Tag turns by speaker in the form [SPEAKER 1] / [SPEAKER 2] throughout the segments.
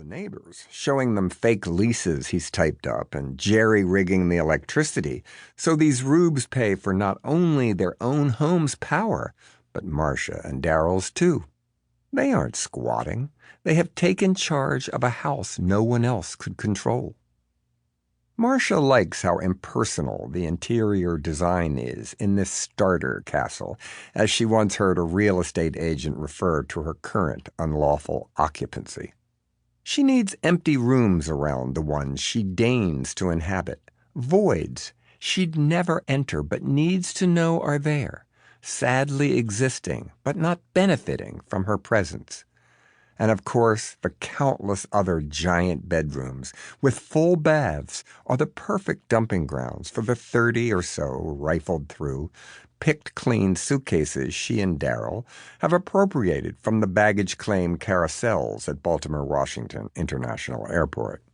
[SPEAKER 1] neighbors, showing them fake leases he's typed up and jerry-rigging the electricity so these rubes pay for not only their own home's power, but Marsha and Daryl's too. They aren't squatting. They have taken charge of a house no one else could control. Marsha likes how impersonal the interior design is in this starter castle, as she once heard a real estate agent refer to her current unlawful occupancy. She needs empty rooms around the ones she deigns to inhabit, voids she'd never enter but needs to know are there, sadly existing but not benefiting from her presence. And of course, the countless other giant bedrooms with full baths are the perfect dumping grounds for the 30 or so rifled through, picked clean suitcases she and Daryl have appropriated from the baggage claim carousels at Baltimore-Washington International Airport.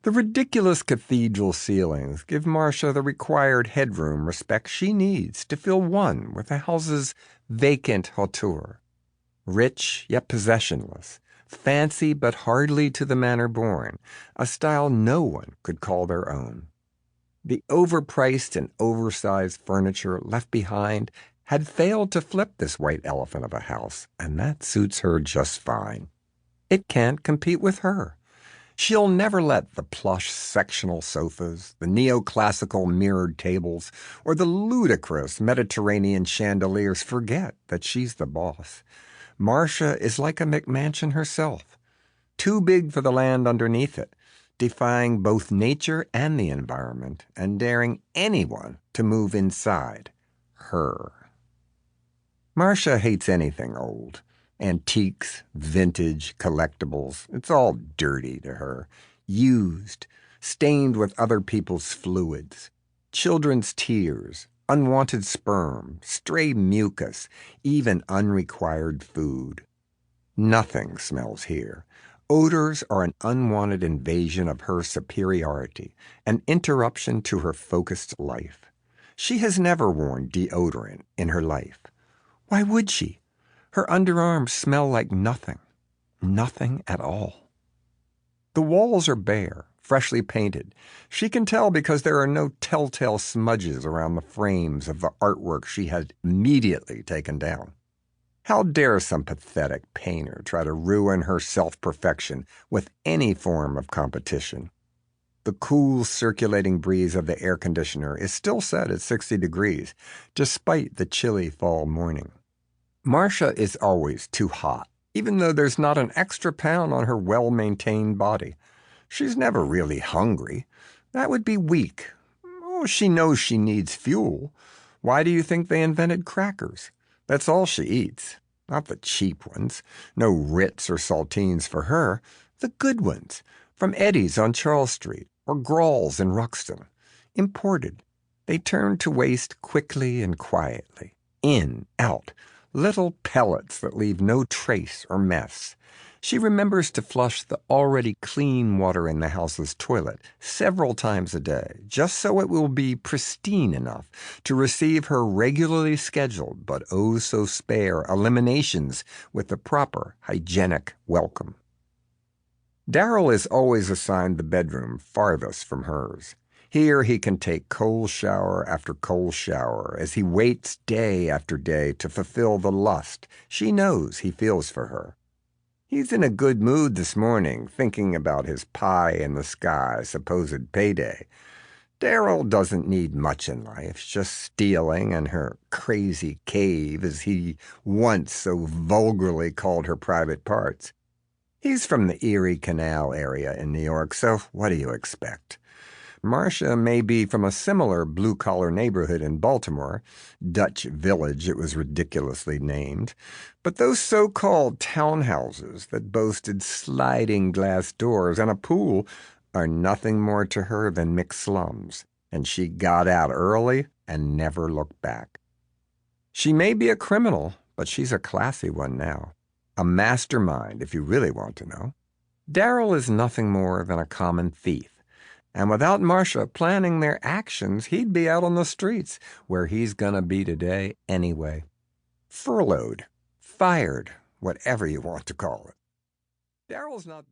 [SPEAKER 1] The ridiculous cathedral ceilings give Marsha the required headroom respect she needs to feel one with the house's vacant hauteur. Rich yet possessionless, fancy but hardly to the manner born, a style no one could call their own. The overpriced and oversized furniture left behind had failed to flip this white elephant of a house, and that suits her just fine. It can't compete with her. She'll never let the plush sectional sofas, the neoclassical mirrored tables, or the ludicrous Mediterranean chandeliers forget that she's the boss. Marsha is like a McMansion herself, too big for the land underneath it, defying both nature and the environment and daring anyone to move inside her. Marsha hates anything old. Antiques, vintage, collectibles, it's all dirty to her, used, stained with other people's fluids, children's tears, unwanted sperm, stray mucus, even unrequired food. Nothing smells here. Odors are an unwanted invasion of her superiority, an interruption to her focused life. She has never worn deodorant in her life. Why would she? Her underarms smell like nothing. Nothing at all. The walls are bare, freshly painted. She can tell because there are no telltale smudges around the frames of the artwork she had immediately taken down. How dare some pathetic painter try to ruin her self-perfection with any form of competition? The cool, circulating breeze of the air conditioner is still set at 60 degrees, despite the chilly fall morning. Marsha is always too hot, even though there's not an extra pound on her well-maintained body. She's never really hungry. That would be weak. Oh, she knows she needs fuel. Why do you think they invented crackers? That's all she eats. Not the cheap ones. No Ritz or saltines for her. The good ones. From Eddie's on Charles Street or Grawl's in Ruxton. Imported. They turn to waste quickly and quietly. In, out. Little pellets that leave no trace or mess. She remembers to flush the already clean water in the house's toilet several times a day, just so it will be pristine enough to receive her regularly scheduled but oh so spare eliminations with the proper hygienic welcome. Daryl is always assigned the bedroom farthest from hers. Here he can take cold shower after cold shower as he waits day after day to fulfill the lust she knows he feels for her. He's in a good mood this morning, thinking about his pie-in-the-sky supposed payday. Daryl doesn't need much in life, just stealing and her crazy cave, as he once so vulgarly called her private parts. He's from the Erie Canal area in New York, so what do you expect? Marsha may be from a similar blue-collar neighborhood in Baltimore, Dutch Village it was ridiculously named, but those so-called townhouses that boasted sliding glass doors and a pool are nothing more to her than mixed slums, and she got out early and never looked back. She may be a criminal, but she's a classy one now. A mastermind, if you really want to know. Daryl is nothing more than a common thief. And without Marsha planning their actions, he'd be out on the streets, where he's gonna be today anyway. Furloughed, fired, whatever you want to call it. Daryl's not bad.